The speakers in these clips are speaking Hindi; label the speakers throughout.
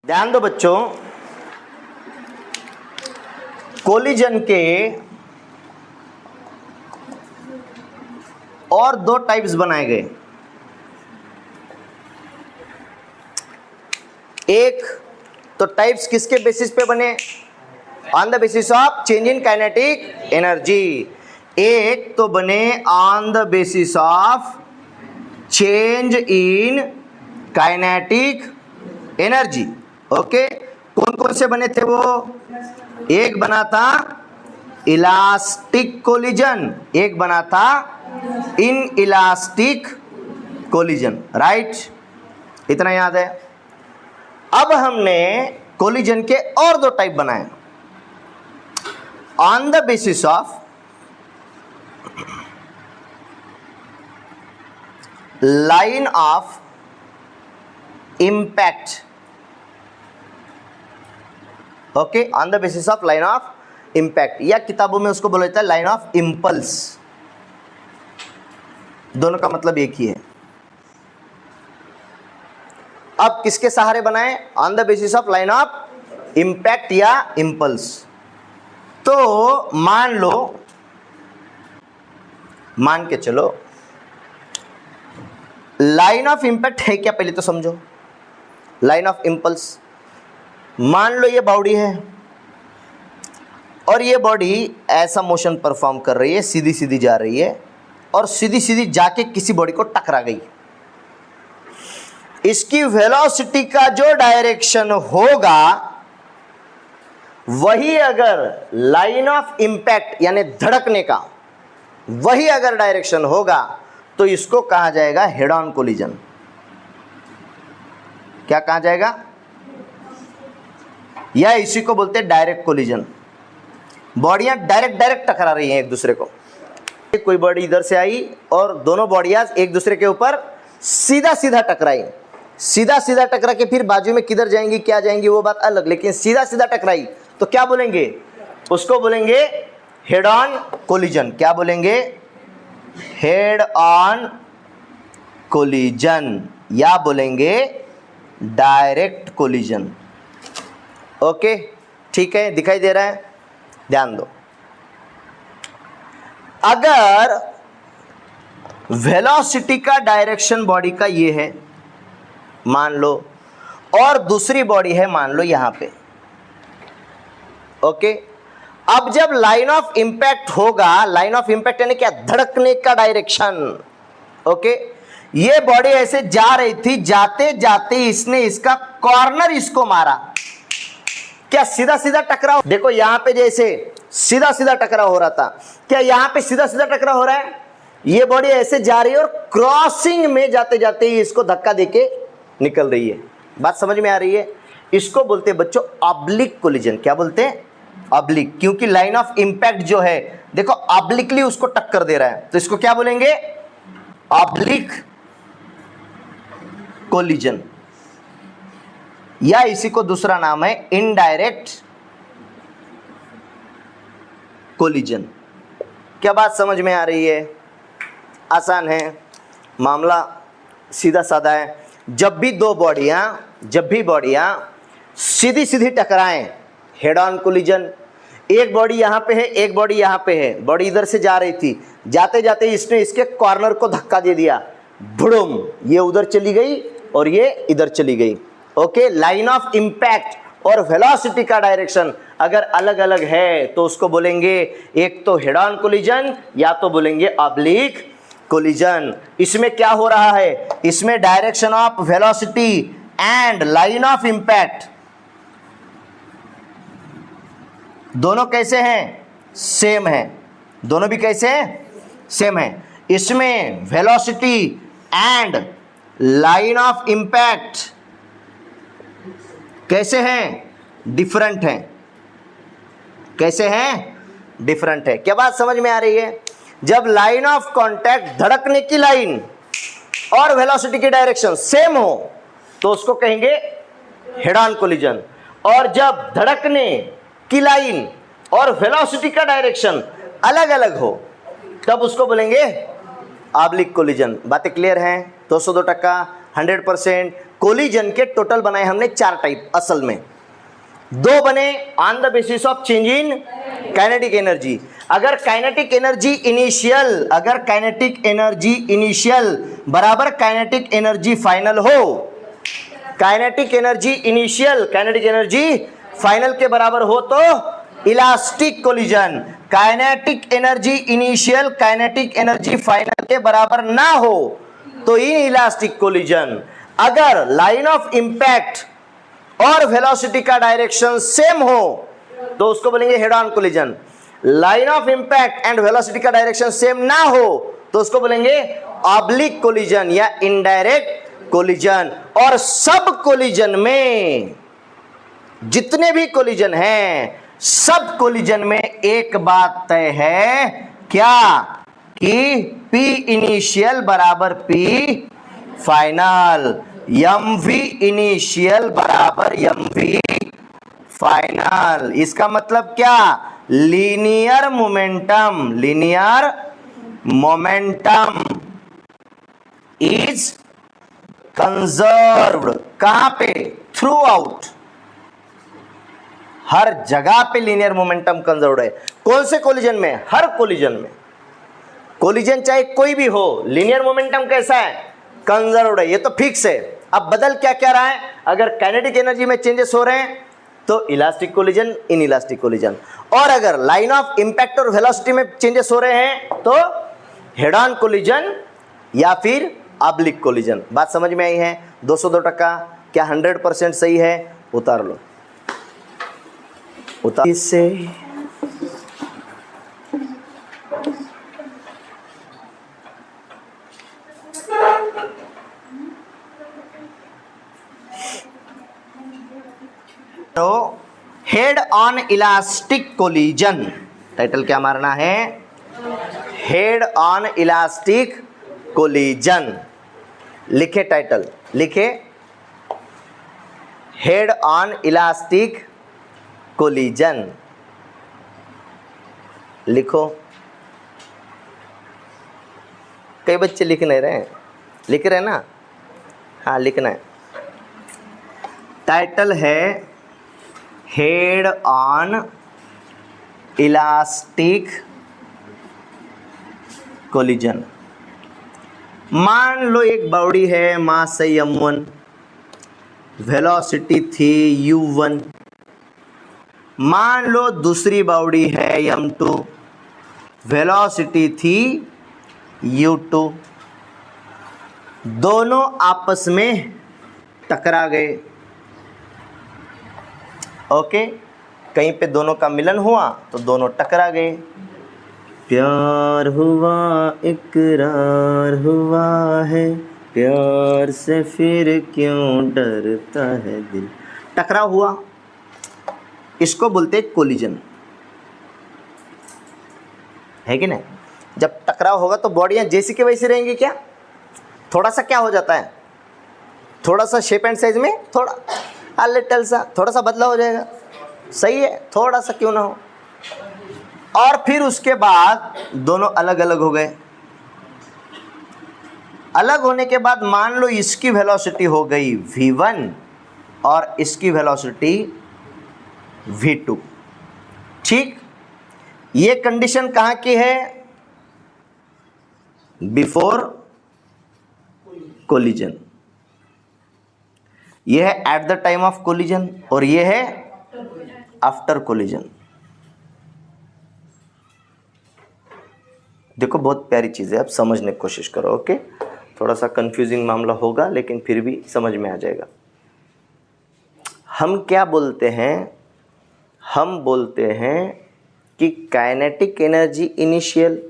Speaker 1: ध्यान दो बच्चों, कोलिजन के और दो टाइप्स बनाए गए। एक तो टाइप्स किसके बेसिस पे बने? On the basis of change in kinetic energy. एक तो बने on the basis of change in kinetic energy. Okay, कौन कौन से बने थे वो? एक बना था इलास्टिक कोलिजन, एक बना था इन इलास्टिक कोलिजन। राइट, इतना याद है। अब हमने कोलिजन के और दो टाइप बनाए on the basis of line of impact. Okay, on the basis of line of impact, या किताबों में उसको बोला जाता है लाइन ऑफ इम्पल्स। दोनों का मतलब एक ही है। अब किसके सहारे बनाए? On the basis of line of impact या इम्पल्स। तो मान के चलो, लाइन ऑफ इम्पैक्ट है क्या पहले तो समझो। लाइन ऑफ इम्पल्स, मान लो ये बॉडी है और ये बॉडी ऐसा मोशन परफॉर्म कर रही है, सीधी सीधी जा रही है और सीधी सीधी जाके किसी बॉडी को टकरा गई। इसकी वेलोसिटी का जो डायरेक्शन होगा वही अगर लाइन ऑफ इम्पैक्ट यानी धड़कने का वही अगर डायरेक्शन होगा तो इसको कहा जाएगा हेड ऑन कोलिजन। क्या कहा जाएगा? या इसी को बोलते हैं डायरेक्ट कोलिजन। बॉडियां डायरेक्ट टकरा रही हैं एक दूसरे को। कोई बॉडी इधर से आई और दोनों बॉडियां एक दूसरे के ऊपर सीधा सीधा टकराई। सीधा सीधा टकरा के फिर बाजू में किधर जाएंगी क्या जाएंगी वो बात अलग, लेकिन सीधा सीधा टकराई तो क्या बोलेंगे? उसको बोलेंगे हेड ऑन कोलिजन। क्या बोलेंगे? हेड ऑन कोलिजन, या बोलेंगे डायरेक्ट कोलिजन। ओके, ठीक है, दिखाई दे रहा है? ध्यान दो, अगर वेलोसिटी का डायरेक्शन बॉडी का ये है मान लो, और दूसरी बॉडी है मान लो यहां पे। ओके, अब जब लाइन ऑफ इंपैक्ट होगा, लाइन ऑफ इंपैक्ट यानी क्या? धड़कने का डायरेक्शन। ओके, ये बॉडी ऐसे जा रही थी, जाते जाते इसने इसका कॉर्नर इसको मारा। क्या सीधा सीधा टकराव? देखो यहां पे जैसे सीधा सीधा टकराव हो रहा था, क्या यहां पे सीधा सीधा टकराव हो रहा है? ये बॉडी ऐसे जा रही है और क्रॉसिंग में जाते जाते ही इसको धक्का देके निकल रही है। बात समझ में आ रही है? इसको बोलते हैं बच्चों ऑब्लिक कोलिजन। क्या बोलते हैं? ऑब्लिक, क्योंकि लाइन ऑफ इंपैक्ट जो है देखो ऑब्लिकली उसको टक्कर दे रहा है, तो इसको क्या बोलेंगे? ऑब्लिक कोलिजन, या इसी को दूसरा नाम है इनडायरेक्ट कोलिजन। क्या बात समझ में आ रही है? आसान है, मामला सीधा साधा है। जब भी बॉडियां सीधी सीधी टकराएं, हेड ऑन कोलिजन। एक बॉडी यहां पे है, एक बॉडी यहां पे है। बॉडी इधर से जा रही थी, जाते जाते इसने इसके कॉर्नर को धक्का दे दिया, भुड़ुम, ये उधर चली गई और ये इधर चली गई। ओके, लाइन ऑफ इंपैक्ट और वेलोसिटी का डायरेक्शन अगर अलग अलग है तो उसको बोलेंगे एक तो हेड ऑन कोलिजन या तो बोलेंगे ऑब्लिक कोलिजन। इसमें क्या हो रहा है? इसमें direction of velocity and line of impact दोनों कैसे हैं? सेम है। दोनों भी कैसे हैं? सेम है। इसमें velocity and line of impact कैसे हैं? डिफरेंट हैं। कैसे हैं? डिफरेंट है। क्या बात समझ में आ रही है? जब लाइन ऑफ कांटेक्ट, धड़कने की लाइन और वेलोसिटी की डायरेक्शन सेम हो तो उसको कहेंगे हेड ऑन कोलिजन, और जब धड़कने की लाइन और वेलोसिटी का डायरेक्शन अलग अलग हो तब उसको बोलेंगे ऑब्लिक कोलिजन। बातें क्लियर हैं? 202 टक्का। 100%। कोलिजन के टोटल बनाए हमने 4 टाइप, असल में 2 बने on the basis of change in kinetic energy. अगर काइनेटिक एनर्जी इनिशियल बराबर काइनेटिक एनर्जी फाइनल हो, kinetic energy initial kinetic energy final के बराबर हो तो elastic collision. Kinetic energy initial kinetic energy final के बराबर ना हो तो इन इलास्टिक कोलिजन। अगर लाइन ऑफ इंपैक्ट और वेलोसिटी का डायरेक्शन सेम हो तो उसको बोलेंगे head on collision. Line of impact and velocity का डायरेक्शन सेम ना हो तो उसको बोलेंगे ऑब्लिक कोलिजन या इनडायरेक्ट कोलिजन। और सब कोलिजन में, जितने भी कोलिजन हैं, सब कोलिजन में एक बात तय है, क्या? कि P इनिशियल बराबर P फाइनल, mv इनिशियल बराबर mv फाइनल। इसका मतलब क्या? Linear momentum is conserved. कहां पे? थ्रू आउट, हर जगह पे लीनियर मोमेंटम कंजर्व्ड है। कौन से कोलिजन में? हर कोलिजन में। कोलिजन चाहे कोई भी हो, लीनियर मोमेंटम कैसा है? कंजर्व्ड है। ये तो फिक्स है। अब बदल क्या क्या रहा है? अगर काइनेटिक एनर्जी में चेंजेस हो रहे हैं तो elastic collision, in elastic collision. और अगर लाइन ऑफ इंपैक्ट और वेलोसिटी में चेंजेस हो रहे हैं तो हेड ऑन कोलिजन या फिर ऑब्लिक कोलिजन। बात समझ में आई है? 202%। क्या 100% सही है? उतार लो, उतार इससे। तो head on elastic collision, title क्या मारना है? Head on elastic collision. लिखे टाइटल, लिखे हेड ऑन इलास्टिक कोलिजन, लिखो। कई बच्चे लिख नहीं रहे हैं, लिख रहे हैं ना? हाँ, लिखना है। टाइटल है हेड ऑन इलास्टिक कोलिजन। मान लो एक बॉडी है, मास है m1, वेलोसिटी थी u1। मान लो दूसरी बॉडी है m2, वेलोसिटी थी u2। दोनों आपस में टकरा गए। ओके, कहीं पे दोनों का मिलन हुआ तो दोनों टकरा गए। प्यार हुआ इकरार हुआ है, प्यार से फिर क्यों डरता है दिल। टकराव हुआ, इसको बोलते हैं कोलिजन, है कि नहीं? जब टकराव होगा तो बॉडियां जैसी के वैसी रहेंगी क्या? थोड़ा सा क्या हो जाता है, थोड़ा सा शेप एंड साइज में थोड़ा लिटल सा थोड़ा सा बदलाव हो जाएगा। सही है, थोड़ा सा क्यों ना हो। और फिर उसके बाद दोनों अलग अलग हो गए। अलग होने के बाद मान लो इसकी वेलोसिटी हो गई v1 और इसकी वेलोसिटी v2। ठीक, ये कंडीशन कहाँ की है? Before collision. ये है at the time of collision और ये है आफ्टर कोलिजन। देखो, बहुत प्यारी चीज़ है, आप समझने की कोशिश करो। ओके, थोड़ा सा कंफ्यूजिंग मामला होगा लेकिन फिर भी समझ में आ जाएगा। हम क्या बोलते हैं? हम बोलते हैं कि kinetic energy initial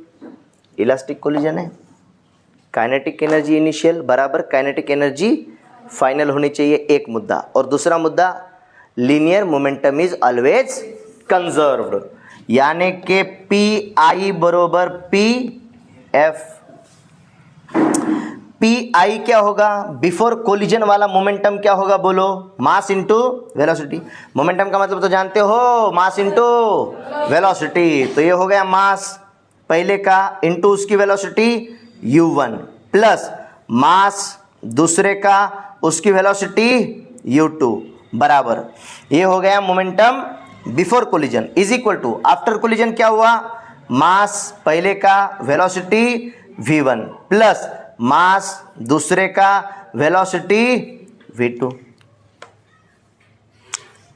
Speaker 1: elastic collision है। काइनेटिक एनर्जी इनिशियल बराबर काइनेटिक एनर्जी फाइनल होनी चाहिए, एक मुद्दा। और दूसरा मुद्दा, linear momentum is always conserved, यानी कि पी आई बरोबर पी एफ। पी आई क्या होगा? बिफोर कोलिजन वाला मोमेंटम क्या होगा? बोलो, मास इंटू वेलोसिटी। मोमेंटम का मतलब तो जानते हो, मास इंटू वेलोसिटी। तो ये हो गया मास पहले का इंटू उसकी वेलोसिटी u1 प्लस मास दूसरे का उसकी वेलोसिटी u2 बराबर, ये हो गया momentum before collision is equal to after collision क्या हुआ, मास पहले का वेलोसिटी v1 प्लस मास दूसरे का वेलोसिटी v2।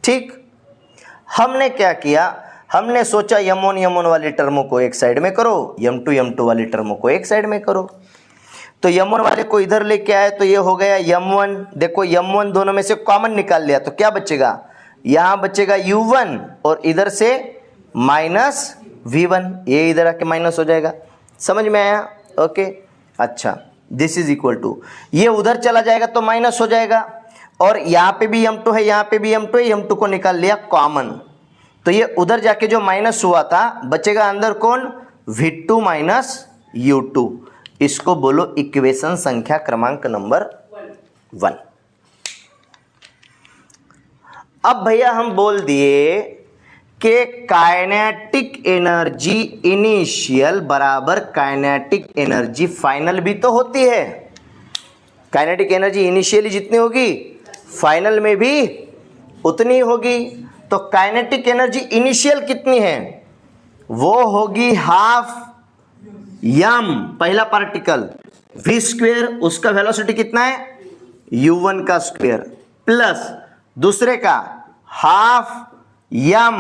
Speaker 1: ठीक, हमने क्या किया, हमने सोचा m1 m1 वाली टर्मों को एक साइड में करो, m2 m2 वाली टर्मों को एक साइड में करो। तो m1 वाले को इधर लेके आए तो ये हो गया m1, देखो m1 दोनों में से कॉमन निकाल लिया तो क्या बचेगा, यहाँ बचेगा u1 और इधर से माइनस v1, ये इधर आके माइनस हो जाएगा। समझ में आया? ओके, अच्छा, दिस इज इक्वल टू, ये उधर चला जाएगा तो माइनस हो जाएगा, और यहाँ पे भी m2 है, यहाँ पे भी m2 है, m2 को निकाल लिया कॉमन, तो ये उधर जाके जो माइनस हुआ था बचेगा अंदर कौन, v2 माइनस u2। इसको बोलो इक्वेशन संख्या क्रमांक नंबर 1। अब भैया हम बोल दिए कि काइनेटिक एनर्जी इनिशियल बराबर काइनेटिक एनर्जी फाइनल भी तो होती है। काइनेटिक एनर्जी इनिशियली जितनी होगी फाइनल में भी उतनी होगी। तो काइनेटिक एनर्जी इनिशियल कितनी है, वो होगी हाफ यम पहला पार्टिकल v स्क्वेयर, उसका वेलोसिटी कितना है u1 का स्क्वेयर, प्लस दूसरे का हाफ यम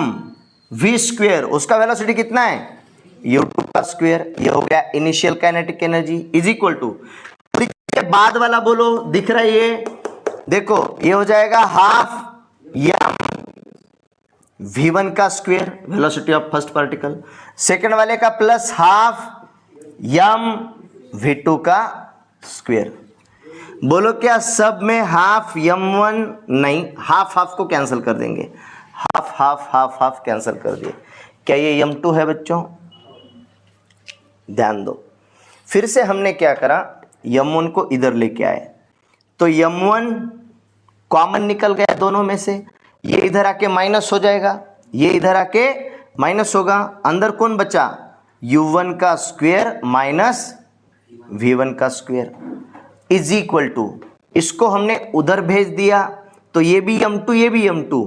Speaker 1: v स्क्वेयर, उसका वेलोसिटी कितना है u2 का स्क्वेयर। ये हो गया initial kinetic energy is equal to, बाद वाला बोलो, दिख रहा है ये, देखो ये हो जाएगा हाफ यम v1 का square, velocity of first particle, second वाले का प्लस हाफ यम v2 का स्क्वेयर। बोलो क्या सब में हाफ m1, नहीं, हाफ हाफ को कैंसिल कर देंगे, half half half half cancel कर दिए। क्या ये m2 है बच्चों? ध्यान दो, फिर से हमने क्या करा, m1 को इधर लेके आए तो m1 कॉमन निकल गया दोनों में से, ये इधर आके माइनस हो जाएगा, ये इधर आके माइनस होगा, अंदर कौन बचा u1 का स्क्वेयर माइनस v1 का स्क्वेयर इज इक्वल टू, इसको हमने उधर भेज दिया तो ये भी m2 ये भी m2,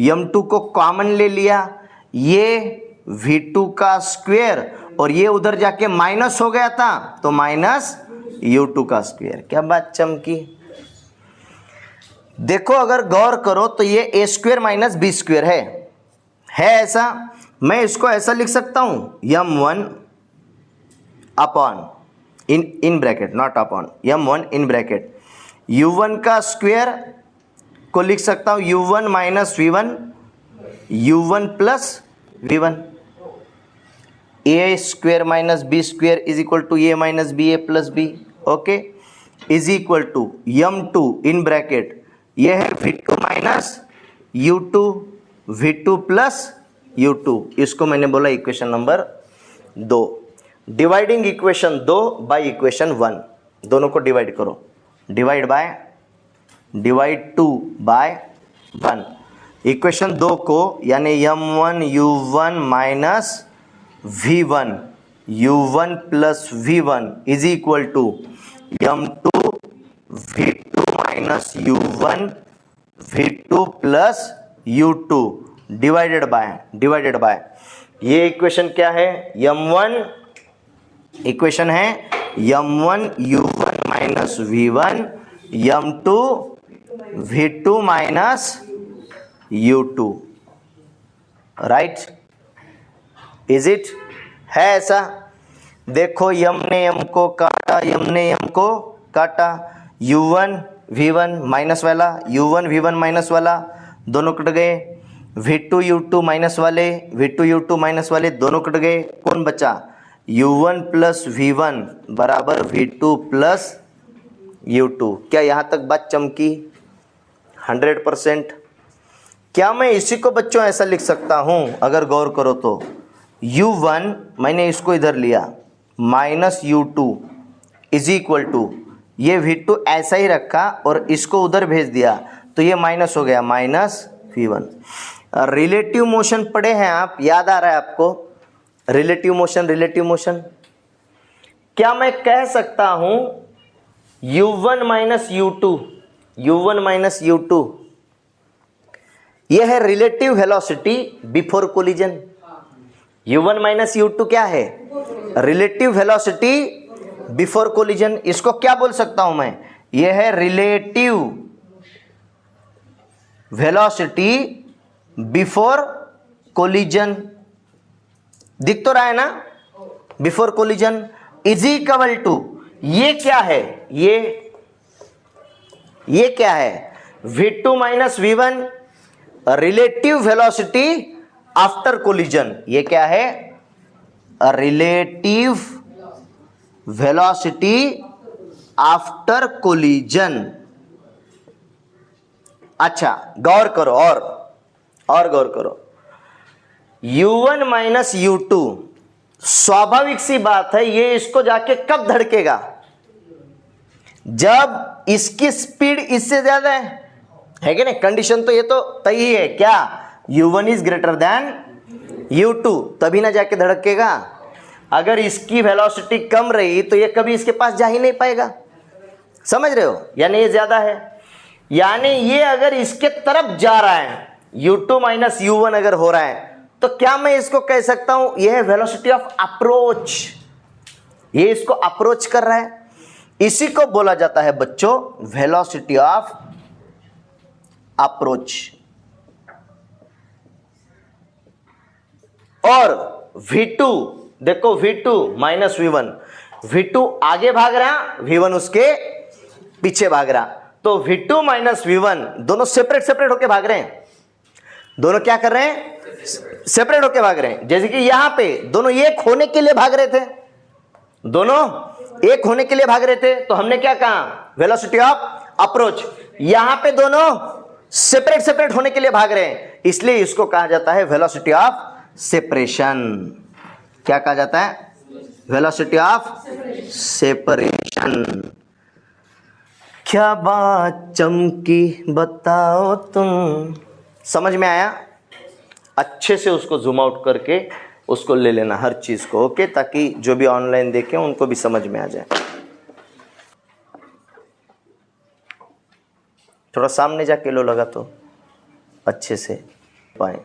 Speaker 1: m2 को कॉमन ले लिया, ये v2 का स्क्वेयर और ये उधर जाके माइनस हो गया था तो माइनस u2 का स्क्वेयर। क्या बात चमकी? देखो अगर गौर करो तो ये a square minus b square है ऐसा। मैं इसको ऐसा लिख सकता हूं m1 upon in bracket, not upon, m1 in bracket u1 का स्क्वेयर को लिख सकता हूं u1 minus v1, u1 plus v1, a square minus b square is equal to a minus b a plus b, okay, is equal to m2 in bracket, ये है v2 minus u2, v2 plus u2, इसको मैंने बोला equation number 2। Dividing equation 2 by equation 1, दोनों को डिवाइड करो, डिवाइड 2 बाय 1, इक्वेशन 2 को यानी m1 u1 minus v1 u1 plus v1 is equal to m2 v2 minus u1 v2 plus u2 divided by ये इक्वेशन क्या है, m1 इक्वेशन है m1 u1 minus v1 m2 v2 minus u2, right, is it, है ऐसा। देखो m ने m को काटा, m ने m को काटा, u1 v1 माइनस वाला, u1 v1 माइनस वाला दोनों कट गए, v2 u2 माइनस वाले, v2 u2 माइनस वाले दोनों कट गए, कौन बचा u1 प्लस v1 बराबर v2 प्लस u2। क्या यहाँ तक बात चमकी? 100%। क्या मैं इसी को बच्चों ऐसा लिख सकता हूँ? अगर गौर करो तो u1 मैंने इसको इधर लिया minus u2 is equal to, ये v2 ऐसा ही रखा और इसको उधर भेज दिया तो ये माइनस हो गया माइनस v1। रिलेटिव मोशन पढ़े हैं आप, याद आ रहा है आपको? रिलेटिव मोशन क्या मैं कह सकता हूं u1 minus u2, u1 minus u2, यह है relative velocity before collision. u1 minus u2 क्या है? Relative velocity before collision. इसको क्या बोल सकता हूं मैं? यह है रिलेटिव वेलोसिटी बिफोर कोलिजन। दिख तो रहा है ना? Before collision is equal to, ये क्या है? ये क्या है? v2 minus v1 relative velocity after collision. ये क्या है? Relative velocity after collision. अच्छा गौर करो, और गौर करो, u1 माइनस u2, स्वाभाविक सी बात है ये इसको जाके कब धड़केगा? जब इसकी स्पीड इससे ज्यादा है कि नहीं? कंडीशन तो ये तो तय ही है क्या? u1 is greater than u2, तभी ना जाके धड़केगा। अगर इसकी वेलोसिटी कम रही तो ये कभी इसके पास जा ही नहीं पाएगा। समझ रहे हो? यानी ये ज्यादा है, यानी ये अगर इसके तरफ जा रहा है, u2 माइनस u1 अगर हो रहा है, तो क्या मैं इसको कह सकता हूं यह है वेलोसिटी ऑफ अप्रोच। ये इसको अप्रोच कर रहा है, इसी को बोला जाता है बच्चों वेलोसिटी ऑफ अप्रोच। और v2 देखो, v2 माइनस v1, v2 आगे भाग रहा, v1 उसके पीछे भाग रहा, तो v2 माइनस v1 दोनों सेपरेट सेपरेट होके भाग रहे हैं। दोनों क्या कर रहे हैं? सेपरेट होके भाग रहे हैं। जैसे कि यहां पे दोनों एक होने के लिए भाग रहे थे, दोनों एक होने के लिए भाग रहे थे, तो हमने क्या कहा? Velocity of approach. यहां पे दोनों सेपरेट सेपरेट होने के लिए भाग रहे हैं, इसलिए इसको कहा जाता है वेलोसिटी ऑफ सेपरेशन। क्या कहा जाता है? Velocity of separation. क्या बात चमकी बताओ तुम। समझ में आया? अच्छे से उसको जूम आउट करके उसको ले लेना हर चीज को, ओके, ताकि जो भी ऑनलाइन देखें उनको भी समझ में आ जाए। थोड़ा सामने जाके लो लगा तो अच्छे से पाए।